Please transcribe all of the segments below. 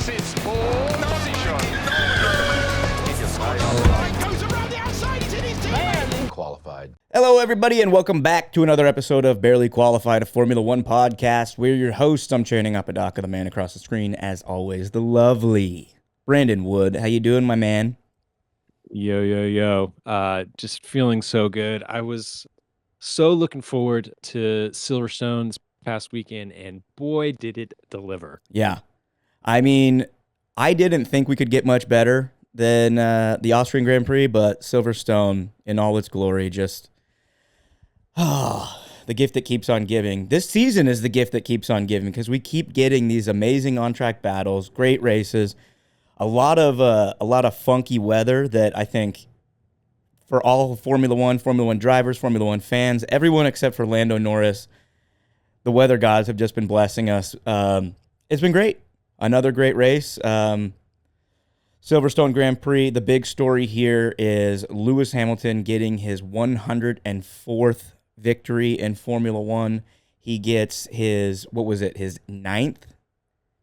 exits for position. Goes around the outside, it's in his team. Qualified. Hello, everybody, and welcome back to another episode of Barely Qualified, a Formula One podcast. We're your hosts. I'm Channing Apodaca, the man across the screen, as always, the lovely Brandon Wood. How you doing, my man? Yo. Just feeling so good. I was so looking forward to Silverstone this past weekend, and boy, did it deliver. Yeah. I mean, I didn't think we could get much better than the Austrian Grand Prix, but Silverstone, in all its glory, just... the gift that keeps on giving. This season is the gift that keeps on giving because we keep getting these amazing on-track battles, great races, a lot of funky weather that I think for all Formula One drivers, Formula One fans, everyone except for Lando Norris, the weather gods have just been blessing us. It's been great. Another great race. Silverstone Grand Prix, the big story here is Lewis Hamilton getting his 104th victory in Formula One. He gets his ninth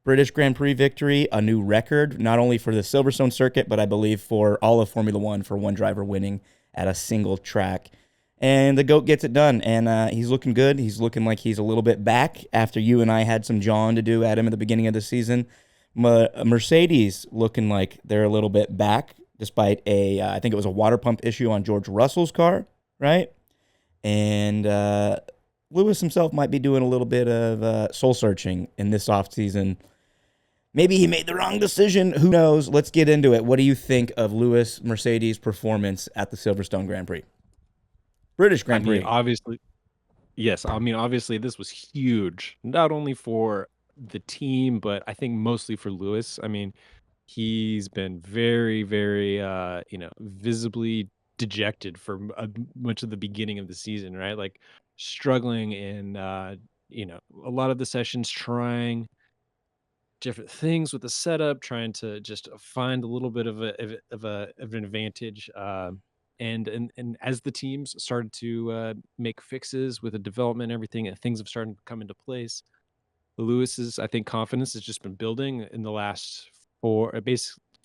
British Grand Prix victory, a new record, not only for the Silverstone circuit, but I believe for all of Formula One for one driver winning at a single track. And the GOAT gets it done, and he's looking good. He's looking like he's a little bit back after you and I had some jawing to do at him at the beginning of the season. Mercedes looking like they're a little bit back, despite I think it was a water pump issue on George Russell's car, right? And Lewis himself might be doing a little bit of soul-searching in this offseason. Maybe he made the wrong decision. Who knows? Let's get into it. What do you think of Lewis Mercedes' performance at the Silverstone Grand Prix? British Grand Prix. Obviously, this was huge, not only for the team, but I think mostly for Lewis. I mean, he's been very, very, visibly dejected for much of the beginning of the season, right? Like struggling in, a lot of the sessions, trying different things with the setup, trying to just find a little bit of an advantage. And as the teams started to make fixes with the development and everything, and things have started to come into place, Lewis's, I think, confidence has just been building in the last four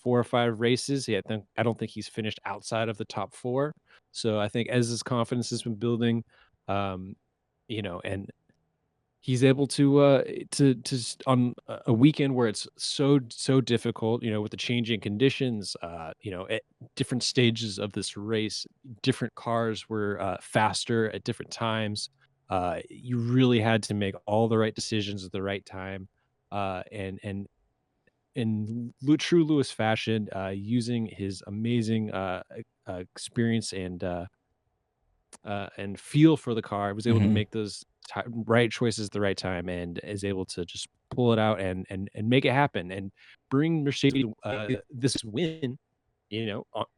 or five races. I don't think he's finished outside of the top four. So I think as his confidence has been building, and he's able to on a weekend where it's so difficult, with the changing conditions, at different stages of this race, different cars were faster at different times. You really had to make all the right decisions at the right time, and in true Lewis fashion, using his amazing experience and feel for the car, was able to make those right choices at the right time, and is able to just pull it out and make it happen and bring Mercedes this win,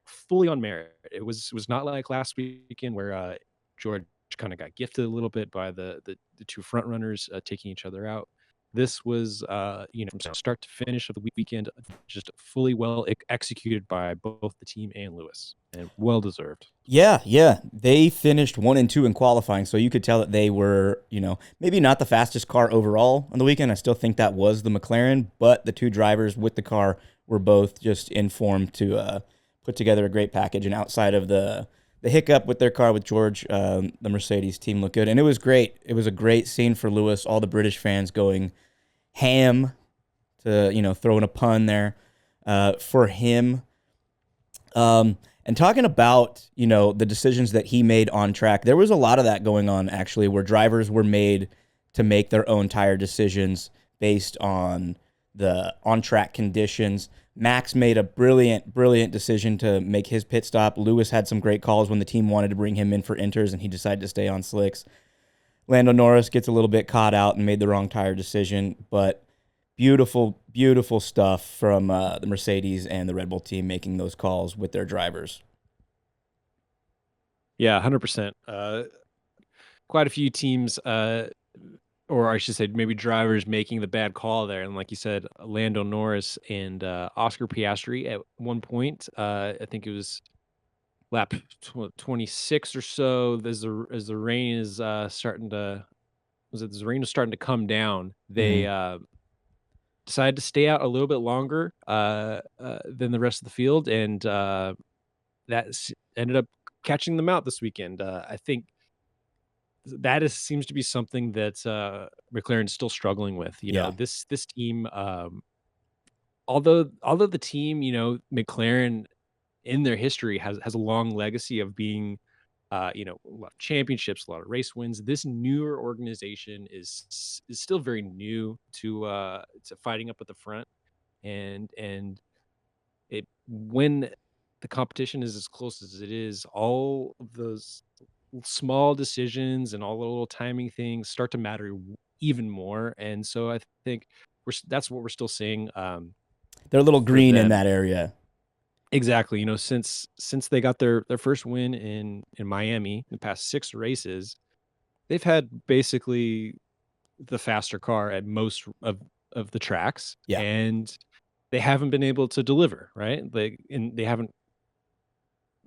fully on merit. It was not like last weekend where George kind of got gifted a little bit by the two front runners taking each other out. This was, from start to finish of the weekend, just fully well executed by both the team and Lewis, and well deserved. Yeah. They finished 1 and 2 in qualifying, so you could tell that they were, maybe not the fastest car overall on the weekend. I still think that was the McLaren, but the two drivers with the car were both just in form to put together a great package. And outside of the hiccup with their car with George, the Mercedes team looked good. And it was great. It was a great scene for Lewis, all the British fans going ham, to, throwing a pun there for him. And talking about, the decisions that he made on track, there was a lot of that going on, actually, where drivers were made to make their own tire decisions based on the on-track conditions. Max made a brilliant decision to make his pit stop. Lewis had some great calls when the team wanted to bring him in for inters, and he decided to stay on slicks. Lando Norris gets a little bit caught out and made the wrong tire decision, but beautiful stuff from the Mercedes and the Red Bull team making those calls with their drivers. Yeah, 100%. Quite a few teams, or I should say maybe drivers, making the bad call there. And like you said, Lando Norris and Oscar Piastri at one point, I think it was lap 26 or so, as the rain is starting to come down, they decided to stay out a little bit longer than the rest of the field, and ended up catching them out this weekend. I think seems to be something that McLaren's still struggling with. Yeah. This team, although the team, McLaren in their history has a long legacy of being, a lot of championships, a lot of race wins. This newer organization is still very new to fighting up at the front, and it when the competition is as close as it is, all of those small decisions and all the little timing things start to matter even more. And so I think that's what we're still seeing They're a little for green in them. that area. Exactly. Since they got their first win in Miami, the past 6 races, they've had basically the faster car at most of the tracks, Yeah. and they haven't been able to deliver, right? They haven't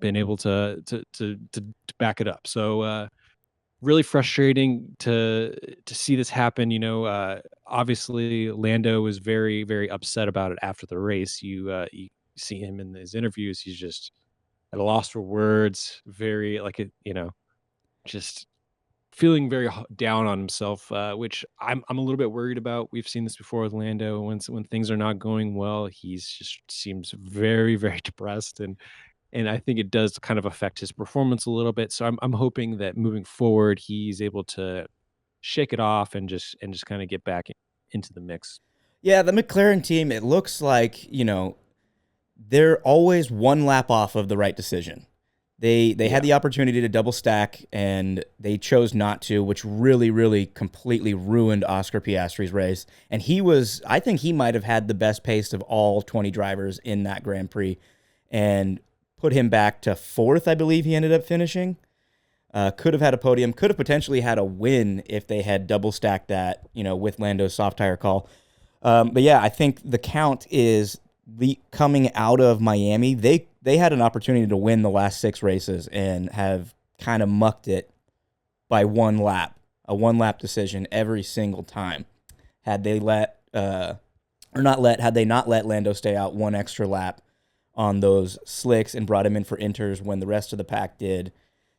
been able to back it up. So really frustrating to see this happen. Obviously Lando was very, very upset about it after the race. You see him in his interviews, he's just at a loss for words, very like it, just feeling very down on himself, which I'm a little bit worried about. We've seen this before with Lando. When things are not going well, he's just seems very, very depressed, and I think it does kind of affect his performance a little bit. So I'm hoping that moving forward, he's able to shake it off and just kind of get back into the mix. Yeah, the McLaren team, it looks like, they're always one lap off of the right decision. They had Yeah. the opportunity to double stack, and they chose not to, which really, really completely ruined Oscar Piastri's race. And I think he might have had the best pace of all 20 drivers in that Grand Prix, and put him back to 4th, I believe he ended up finishing. Could have had a podium, could have potentially had a win if they had double stacked that, with Lando's soft tire call. But yeah, I think the count is coming out of Miami. They had an opportunity to win the last 6 races and have kind of mucked it by a 1 lap decision every single time. Had they had they not let Lando stay out 1 extra lap on those slicks and brought him in for inters when the rest of the pack did,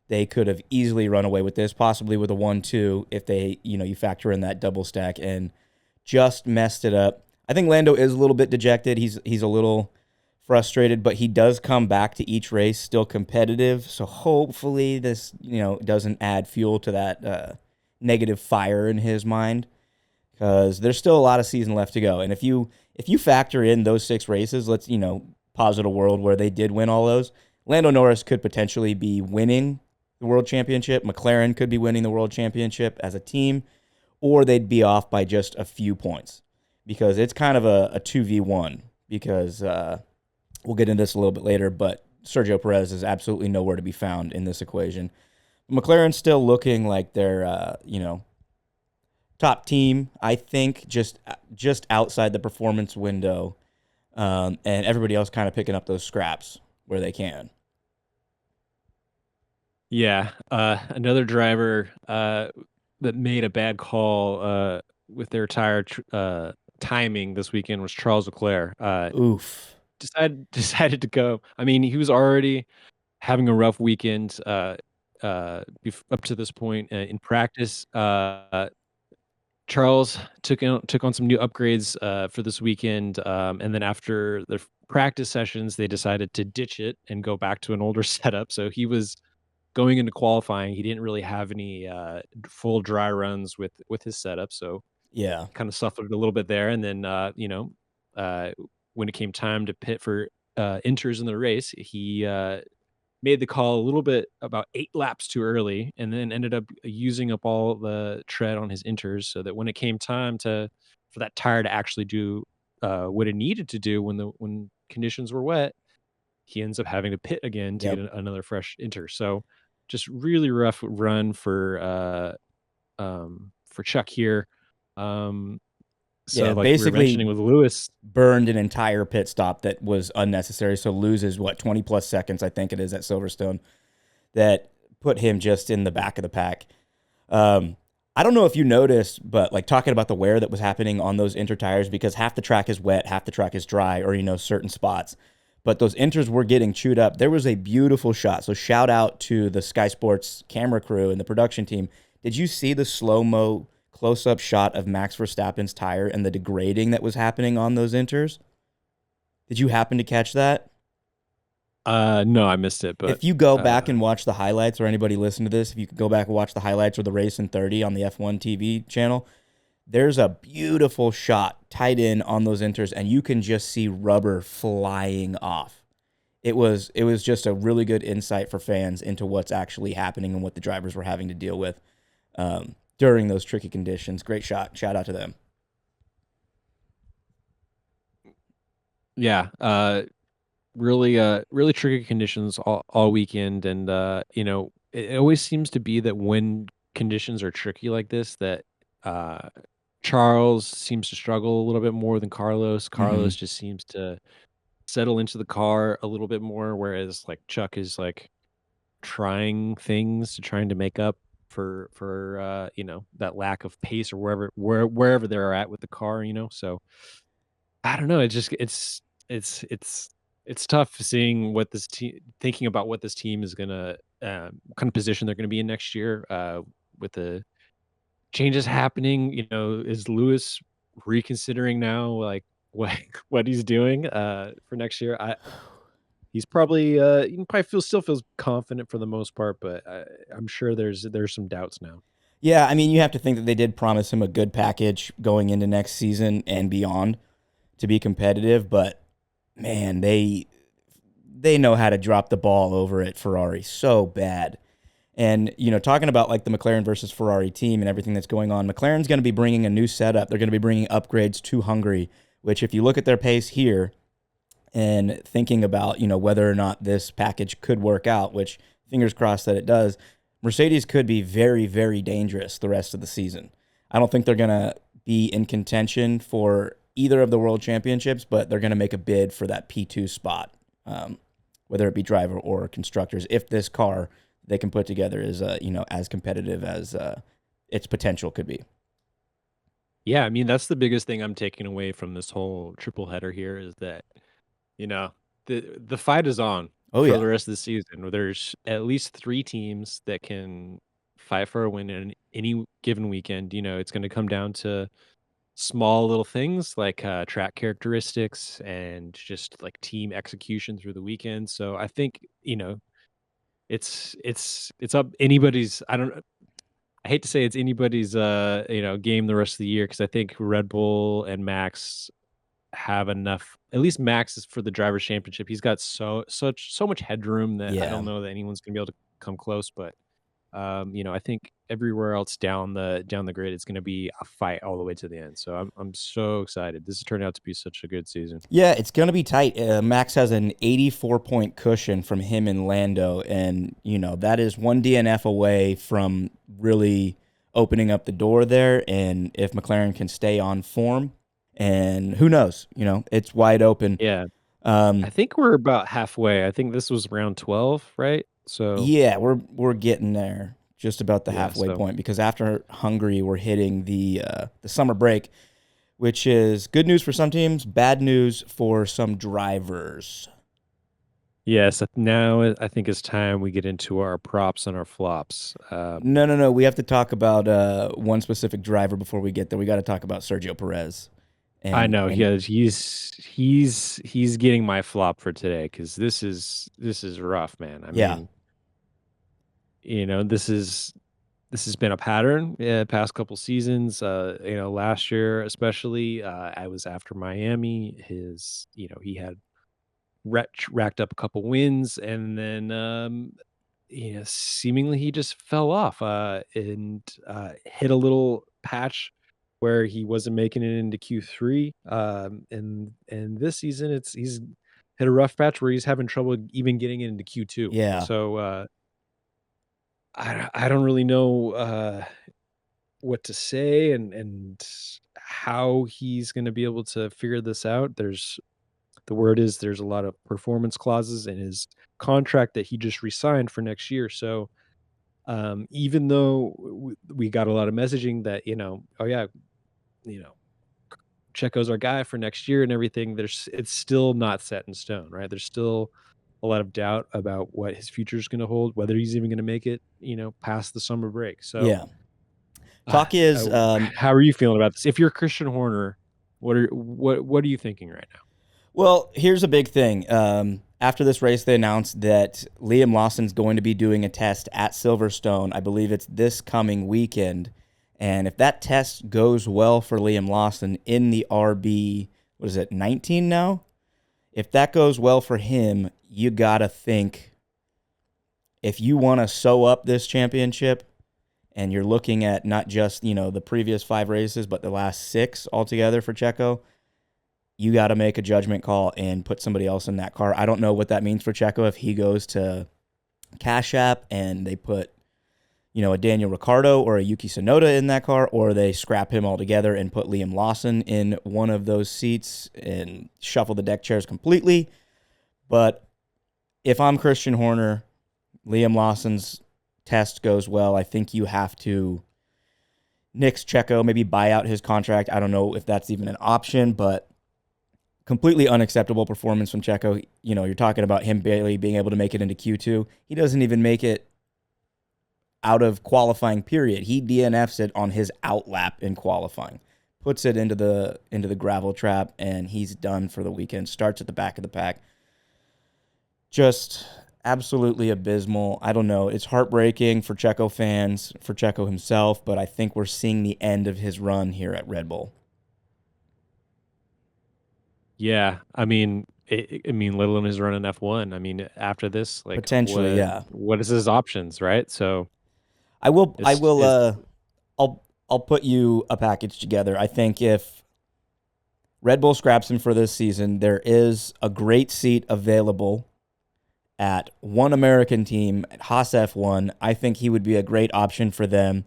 they could have easily run away with this, possibly with a 1-2 if they, you factor in that double stack, and just messed it up. I think Lando is a little bit dejected. He's a little frustrated, but he does come back to each race still competitive. So hopefully this, doesn't add fuel to that negative fire in his mind, because there's still a lot of season left to go. And if you factor in those 6 races, let's, posit a world where they did win all those, Lando Norris could potentially be winning the world championship. McLaren could be winning the world championship as a team, or they'd be off by just a few points, because it's kind of a 2v1, because we'll get into this a little bit later, but Sergio Perez is absolutely nowhere to be found in this equation. McLaren's still looking like they're, top team, I think, just outside the performance window, and everybody else kind of picking up those scraps where they can. Yeah, another driver that made a bad call with their tire timing this weekend was Charles Leclerc. Oof. Decided to go. I mean, he was already having a rough weekend up to this point in practice. Charles took on some new upgrades for this weekend, and then after the practice sessions, they decided to ditch it and go back to an older setup. So he was going into qualifying. He didn't really have any full dry runs with his setup, so Yeah. kind of suffered a little bit there. And then uh, when it came time to pit for inters in the race, he made the call a little bit about 8 laps too early, and then ended up using up all the tread on his inters, so that when it came time for that tire to actually do what it needed to do when conditions were wet, he ends up having to pit again to get Yep. another fresh inter. So just really rough run for Chuck here. So Yeah, like we were mentioning basically with Lewis, burned an entire pit stop that was unnecessary. So loses 20 plus seconds, I think it is, at Silverstone, that put him just in the back of the pack. I don't know if you noticed, but like talking about the wear that was happening on those inter tires, because half the track is wet, half the track is dry, or certain spots. But those inters were getting chewed up. There was a beautiful shot. So shout out to the Sky Sports camera crew and the production team. Did you see the slow mo close up shot of Max Verstappen's tire and the degrading that was happening on those inters? Did you happen to catch that? No, I missed it, but If you go back and watch the highlights, or anybody listen to this, if you could go back and watch the highlights or the race in 30 on the F1 TV channel, there's a beautiful shot tied in on those inters, and you can just see rubber flying off. It was just a really good insight for fans into what's actually happening and what the drivers were having to deal with during those tricky conditions. Great shot. Shout out to them. yeah, really tricky conditions all weekend, and it always seems to be that when conditions are tricky like this, that uh Charles seems to struggle a little bit more than Carlos. Hmm. Carlos just seems to settle into the car a little bit more, whereas like Chuck is like trying to make up for that lack of pace, or wherever they're at with the car. So I don't know. It's tough seeing what this team thinking about what this team is gonna kind of position they're gonna be in next year. With the changes happening, is Lewis reconsidering now, like what what he's doing for next year? He's probably still feels confident for the most part, but I'm sure there's some doubts now. Yeah, I mean, you have to think that they did promise him a good package going into next season and beyond to be competitive, but man, they know how to drop the ball over at Ferrari so bad. And talking about like the McLaren versus Ferrari team and everything that's going on, McLaren's going to be bringing a new setup. They're going to be bringing upgrades to Hungary, which if you look at their pace here and thinking about, whether or not this package could work out, which fingers crossed that it does, Mercedes could be very, very dangerous the rest of the season. I don't think they're going to be in contention for either of the world championships, but they're going to make a bid for that P2 spot, whether it be driver or constructors, if this car they can put together is, as competitive as its potential could be. Yeah, I mean that's the biggest thing I'm taking away from this whole triple header here is that you know the fight is on Oh, for yeah. the rest of the season. There's at least three teams that can fight for a win in any given weekend. It's going to come down to small little things like track characteristics and just like team execution through the weekend. So I think it's up anybody's. I hate to say it's anybody's game the rest of the year, because I think Red Bull and Max have enough. At least Max is for the drivers championship. He's got so much headroom that I Yeah. don't know that anyone's gonna be able to come close. But I think everywhere else down the grid, it's gonna be a fight all the way to the end. So I'm so excited. This has turned out to be such a good season. Yeah, it's going to be tight. Max has an 84-point cushion from him and Lando, and, that is one DNF away from really opening up the door there. And if McLaren can stay on form, and who knows, it's wide open. Yeah, I Um, think we're about halfway. I think this was round 12, right? So yeah, we're getting there, just about the yeah, halfway so point, because after Hungary, we're hitting the summer break, which is good news for some teams, bad news for some drivers. yes, now I think it's time we get into our props and our flops. No, no, no. We have to talk about one specific driver before we get there. We got to talk about Sergio Perez. I And know and he's getting my flop for today, because this is rough, man. I yeah, mean, this has been a pattern past couple seasons. Last year especially, I was after Miami. He had racked up a couple wins, and then seemingly he just fell off and hit a little patch where he wasn't making it into Q3. And this season he's hit a rough patch where he's having trouble even getting into Q2. yeah. So I don't really know what to say, and how he's going to be able to figure this out. The word is there's a lot of performance clauses in his contract that he just re-signed for next year. So Even though we got a lot of messaging that, oh yeah, you know, Checo's our guy for next year and everything, it's still not set in stone, right? There's still a lot of doubt about what his future is going to hold, whether he's even going to make it, past the summer break. So, Yeah. Talk is how are you feeling about this? If you're Christian Horner, what are you thinking right now? well, here's a big thing. After this race, they announced that Liam Lawson's going to be doing a test at Silverstone. I believe it's this coming weekend. And if that test goes well for Liam Lawson in the RB, what is it, 19 now? If that goes well for him, you got to think if you want to sew up this championship and you're looking at not just, the previous 5 races, but the last 6 altogether for Checo, you got to make a judgment call and put somebody else in that car. I don't know what that means for Checo if he goes to Cash App and they put, a Daniel Ricciardo or a Yuki Tsunoda in that car, or they scrap him altogether and put Liam Lawson in one of those seats and shuffle the deck chairs completely. But if I'm Christian Horner, Liam Lawson's test goes well, I think you have to nix Checo, maybe buy out his contract. I don't know if that's even an option, but completely unacceptable performance from Checo. You're talking about him barely being able to make it into Q2. He doesn't even make it out of qualifying period. He DNFs it on his outlap in qualifying, puts it into the gravel trap, and he's done for the weekend. Starts at the back of the pack. Just absolutely abysmal. I don't know. It's heartbreaking for Checo fans, for Checo himself, but I think we're seeing the end of his run here at Red Bull. Yeah, I mean, let alone his run in F1. I mean, after this, like, Potentially, yeah. what is his options, right? So I will. is I'll put you a package together. I think if Red Bull scraps him for this season, there is a great seat available at one American team at Haas F1. I think he would be a great option for them.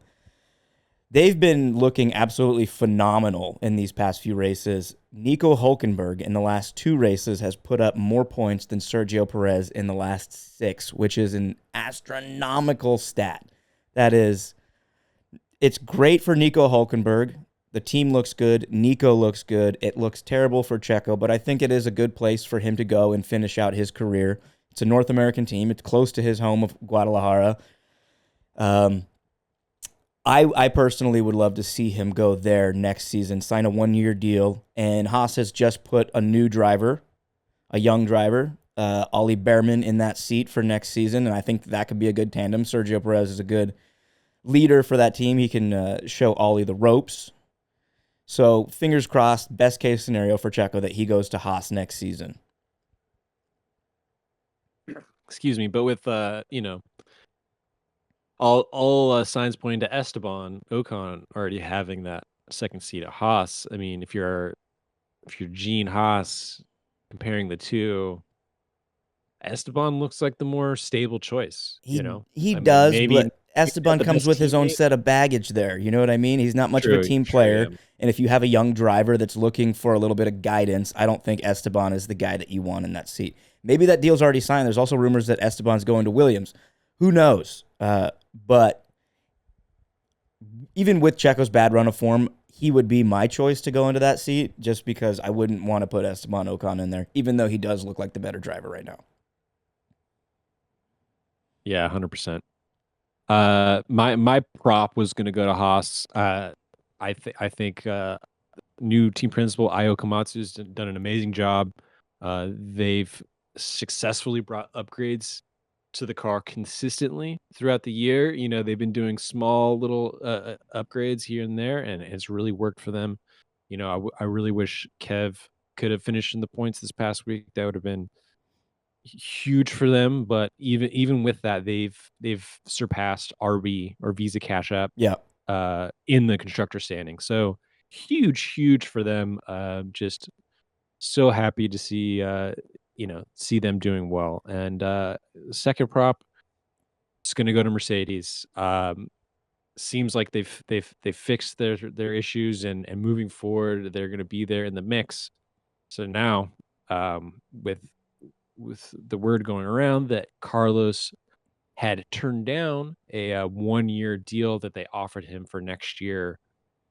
They've been looking absolutely phenomenal in these past few races. Nico Hülkenberg in the last 2 races has put up more points than Sergio Perez in the last 6, which is an astronomical stat. It's great for Nico Hülkenberg. The team looks good. Nico looks good. It looks terrible for Checo, but I think it is a good place for him to go and finish out his career. It's a North American team. It's close to his home of Guadalajara. I personally would love to see him go there next season, sign a 1-year deal. And Haas has just put a new driver, a young driver, Ollie Behrman, in that seat for next season. And I think that could be a good tandem. Sergio Perez is a good leader for that team. He can show Ollie the ropes. So fingers crossed, best case scenario for Checo that he goes to Haas next season. Excuse me, but with all signs pointing to Esteban Ocon already having that second seat at Haas. I mean, if you're Gene Haas, comparing the two, Esteban looks like the more stable choice. He I mean, does, maybe but not Esteban the comes best with his own teammate. set of baggage there. You know what I mean? He's not much of a team player. Yeah. And if you have a young driver that's looking for a little bit of guidance, I don't think Esteban is the guy that you want in that seat. Maybe that deal's already signed. There's also rumors that Esteban's going to Williams. Who knows? But even with Checo's bad run of form, he would be my choice to go into that seat just because I wouldn't want to put Esteban Ocon in there, even though he does look like the better driver right now. Yeah, 100%. My prop was going to go to Haas. I think new team principal Io Komatsu's done an amazing job. They've successfully brought upgrades to the car consistently throughout the year. They've been doing small little upgrades here and there, and it's really worked for them. I really wish Kev could have finished in the points this past week. That would have been huge for them. But even with that, they've surpassed RB or Visa Cash App Yeah. in the constructor standing. So huge for them. Just so happy to see them doing well. And second prop, it's going to go to Mercedes. Seems like they've fixed their issues, and moving forward, they're going to be there in the mix. So now, with the word going around that Carlos had turned down a 1-year deal that they offered him for next year.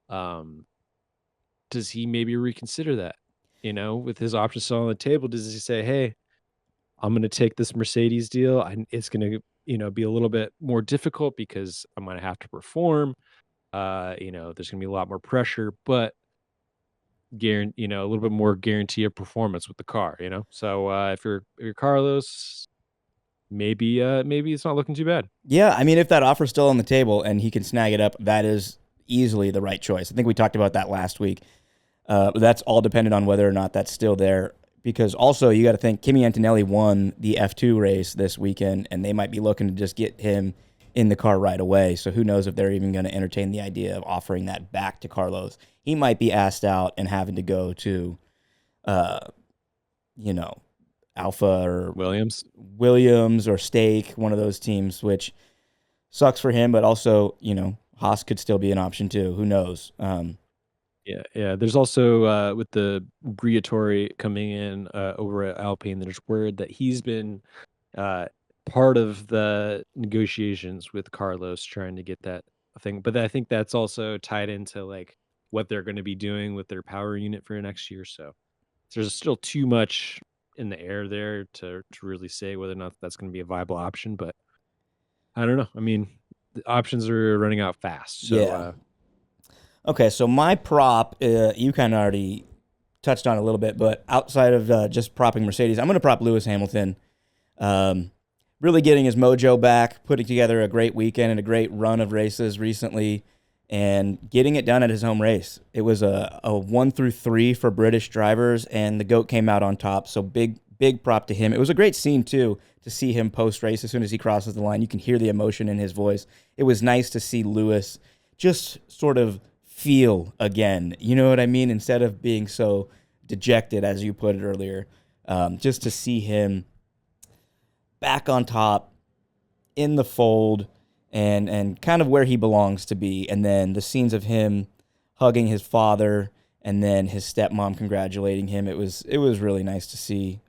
Does he maybe reconsider that? With his options still on the table, does he say, "Hey, I'm going to take this Mercedes deal. It's going to, be a little bit more difficult because I'm going to have to perform. There's going to be a lot more pressure, but a little bit more guarantee of performance with the car. So if you're Carlos, maybe it's not looking too bad. Yeah, I mean, if that offer's still on the table and he can snag it up, that is easily the right choice. I think we talked about that last week. That's all dependent on whether or not that's still there. Because also, you got to think Kimi Antonelli won the F2 race this weekend, and they might be looking to just get him in the car right away. So who knows if they're even going to entertain the idea of offering that back to Carlos. He might be asked out and having to go to, Alpha or Williams or Stake, one of those teams, which sucks for him, but also, Haas could still be an option too. Who knows? Yeah. There's also with the Briatore coming in over at Alpine, there's word that he's been part of the negotiations with Carlos trying to get that thing. But I think that's also tied into like what they're going to be doing with their power unit for next year. So there's still too much in the air there to really say whether or not that's going to be a viable option. But I don't know. I mean, the options are running out fast. So Yeah. Okay, so my prop, you kind of already touched on a little bit, but outside of just propping Mercedes, I'm going to prop Lewis Hamilton. Really getting his mojo back, putting together a great weekend and a great run of races recently, and getting it done at his home race. It was a 1-3 for British drivers, and the GOAT came out on top, so big prop to him. It was a great scene, too, to see him post-race. As soon as he crosses the line, you can hear the emotion in his voice. It was nice to see Lewis just sort of feel again. You know what I mean? Instead of being so dejected, as you put it earlier, just to see him back on top, in the fold, and kind of where he belongs to be. And then the scenes of him hugging his father and then his stepmom congratulating him. It was really nice to see.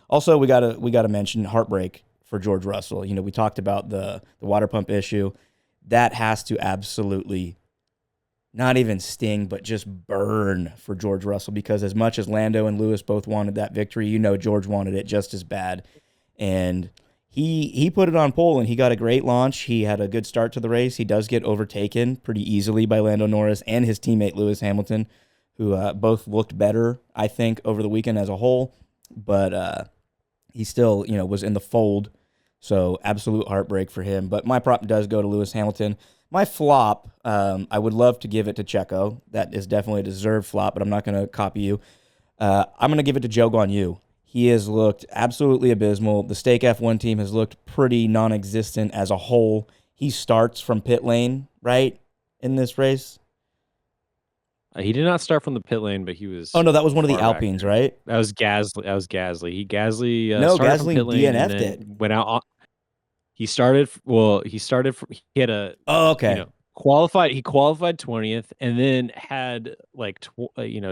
Also, we gotta mention heartbreak for George Russell. We talked about the water pump issue. That has to absolutely not even sting, but just burn for George Russell, because as much as Lando and Lewis both wanted that victory, George wanted it just as bad. And he put it on pole, and he got a great launch. He had a good start to the race. He does get overtaken pretty easily by Lando Norris and his teammate Lewis Hamilton, who both looked better, I think, over the weekend as a whole. But he still, was in the fold. So absolute heartbreak for him. But my prop does go to Lewis Hamilton. My flop, I would love to give it to Checo. That is definitely a deserved flop, but I'm not going to copy you. I'm going to give it to Zhou and Sauber. He has looked absolutely abysmal. The Stake F1 team has looked pretty non-existent as a whole. He starts from pit lane, right, in this race? He did not start from the pit lane, but he was. Oh, no, that was one of the Alpines, right? That was Gasly. Gasly no, started Gasly from pit lane DNF'd and then it. went out on. He started from, he had a okay. Qualified. He qualified 20th, and then had like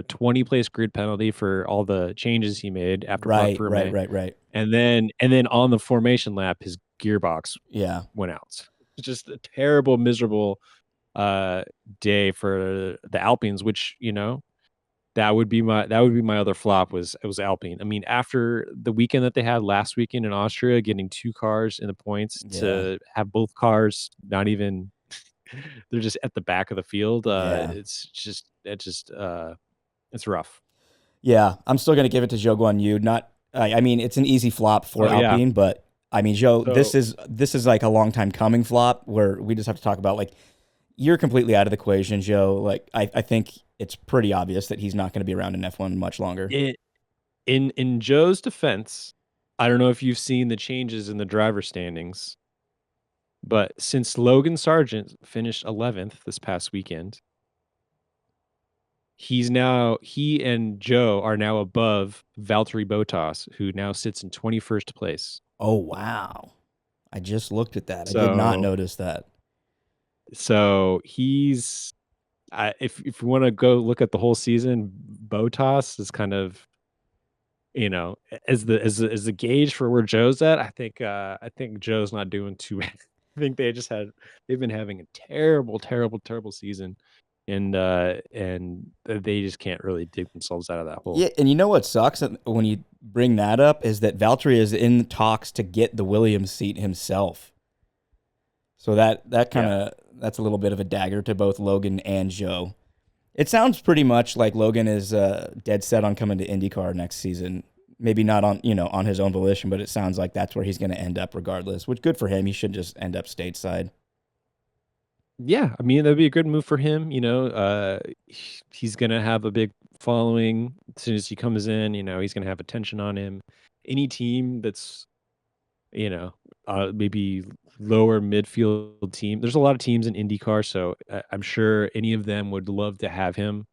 20 place grid penalty for all the changes he made after right. And then on the formation lap, his gearbox went out. It's just a terrible, miserable day for the Alpines, which that would be my other flop was Alpine. I mean, after the weekend that they had last weekend in Austria, getting 2 cars in the points to have both cars not even. They're just at the back of the field. It's rough. Yeah, I'm still gonna give it to Zhou and Sauber. I mean, it's an easy flop for Alpine, but I mean, Zhou, this is like a long time coming flop where we just have to talk about, like, you're completely out of the equation, Zhou. Like, I think it's pretty obvious that he's not going to be around in F1 much longer. In Zhou's defense, I don't know if you've seen the changes in the driver standings, but since Logan Sargent finished 11th this past weekend, he and Zhou are now above Valtteri Bottas, who now sits in 21st place. Oh, wow. I just looked at that. I did not notice that. So he's, if you want to go look at the whole season, Bottas is kind of, as the gauge for where Joe's at, I think Joe's not doing too bad. I think they've been having a terrible, terrible, terrible season, and they just can't really dig themselves out of that hole. Yeah, and you know what sucks when you bring that up is that Valtteri is in talks to get the Williams seat himself. So that's a little bit of a dagger to both Logan and Joe. It sounds pretty much like Logan is dead set on coming to IndyCar next season. Maybe not on his own volition, but it sounds like that's where he's going to end up regardless. Which good for him. He should just end up stateside. Yeah, I mean, that'd be a good move for him. He's gonna have a big following as soon as he comes in. He's gonna have attention on him. Any team that's maybe lower midfield team. There's a lot of teams in IndyCar, so I'm sure any of them would love to have him.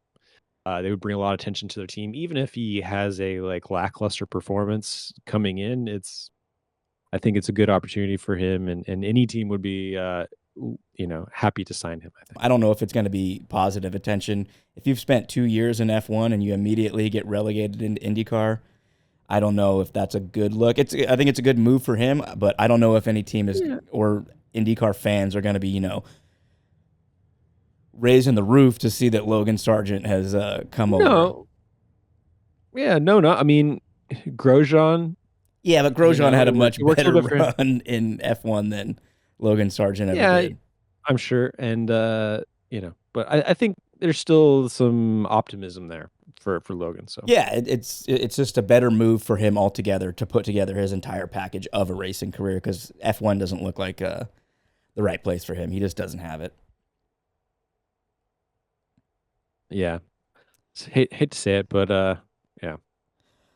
They would bring a lot of attention to their team, even if he has a lackluster performance coming in. I think it's a good opportunity for him, and any team would be happy to sign him. I think. I don't know if it's going to be positive attention. If you've spent 2 years in F1 and you immediately get relegated into IndyCar, I don't know if that's a good look. I think it's a good move for him, but I don't know if any team or IndyCar fans are going to be, raising the roof to see that Logan Sargent has come over. No. Yeah, no. I mean, Grosjean. Yeah, but Grosjean had a much better run in F1 than Logan Sargent ever did. I'm sure. And, but I think there's still some optimism there for Logan. So yeah, it's just a better move for him altogether to put together his entire package of a racing career, because F1 doesn't look like the right place for him. He just doesn't have it. Yeah. Hate to say it, but yeah.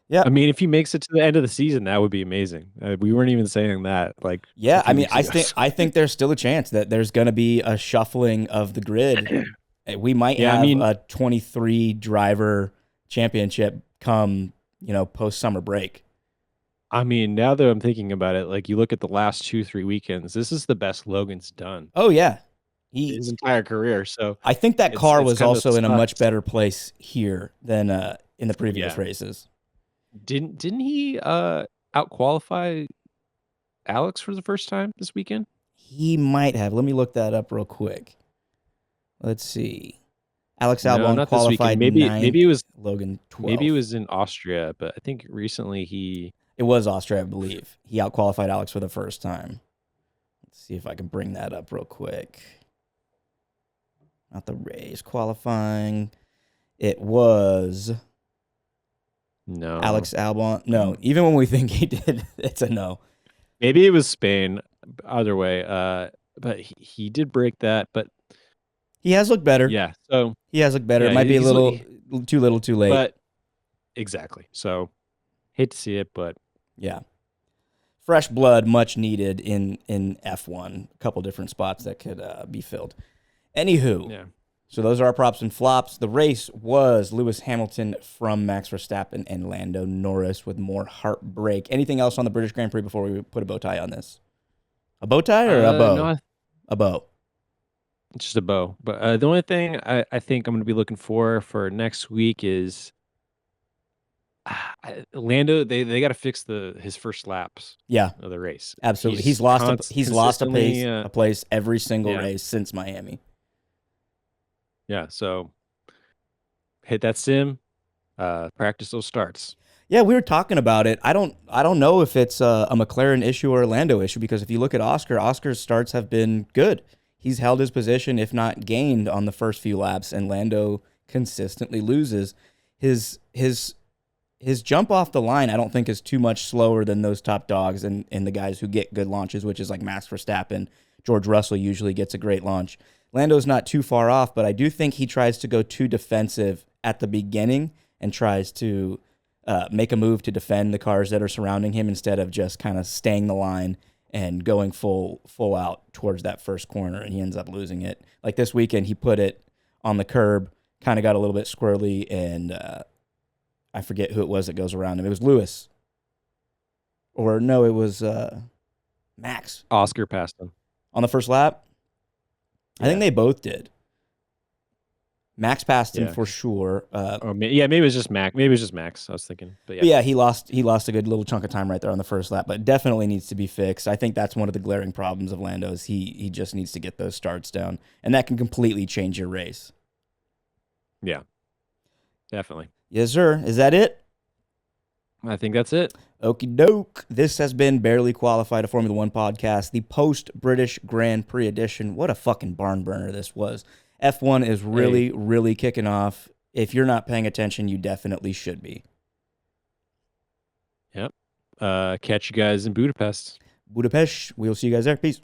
Yeah. I mean, if he makes it to the end of the season, that would be amazing. We weren't even saying that. Yeah, I mean, I think there's still a chance that there's going to be a shuffling of the grid. We might have a 23 driver championship come, post summer break. I mean, now that I'm thinking about it, you look at the last 2-3 weekends, this is the best Logan's done. Oh yeah. His entire carear. So I think that car was also in a much better place here than in the previous races. Didn't he out-qualify Alex for the first time this weekend? He might have. Let me look that up real quick. Let's see. Alex Albon qualified maybe it was Logan 12th. Maybe it was in Austria, but I think recently it was Austria, I believe. He out-qualified Alex for the first time. Let's see if I can bring that up real quick. Not the race qualifying. It was no Alex Albon. No, even when we think he did, it's a no. Maybe it was Spain. Either way, but he did break that. But he has looked better. Yeah, so he has looked better. It might be a little too late. But exactly. So hate to see it, but yeah, fresh blood, much needed in F1. A couple different spots that could be filled. Anywho, so those are our props and flops. The race was Lewis Hamilton from Max Verstappen and Lando Norris with more heartbreak. Anything else on the British Grand Prix before we put a bow tie on this? A bow tie or a bow? No, a bow. Just a bow. But the only thing I think I'm going to be looking for next week is Lando. They got to fix his first laps. Yeah, of the race. Absolutely, he's lost a place every single race since Miami. Yeah, so hit that sim, practice those starts. Yeah, we were talking about it. I don't know if it's a McLaren issue or a Lando issue, because if you look at Oscar's starts have been good. He's held his position, if not gained, on the first few laps, and Lando consistently loses. His jump off the line, I don't think, is too much slower than those top dogs and the guys who get good launches, which is like Max Verstappen. George Russell usually gets a great launch. Lando's not too far off, but I do think he tries to go too defensive at the beginning and tries to make a move to defend the cars that are surrounding him instead of just kind of staying the line and going full out towards that first corner, and he ends up losing it. Like this weekend, he put it on the curb, kind of got a little bit squirrely, and I forget who it was that goes around him. It was Lewis. Or no, it was Max. Oscar passed him. On the first lap? Yeah. I think they both did. Max passed him Yeah. for sure. Maybe it was just Max. Maybe it was just Max. I was thinking, but yeah. But yeah, he lost a good little chunk of time right there on the first lap, but definitely needs to be fixed. I think that's one of the glaring problems of Lando's. He just needs to get those starts down, and that can completely change your race. Yeah, definitely. Yes, sir. Is that it? I think that's it. Okie doke. This has been Barely Qualified, a Formula One podcast, the post-British Grand Prix edition. What a fucking barn burner this was. F1 is really kicking off. If you're not paying attention, you definitely should be. Yep. Catch you guys in Budapest. Budapest. We'll see you guys there. Peace.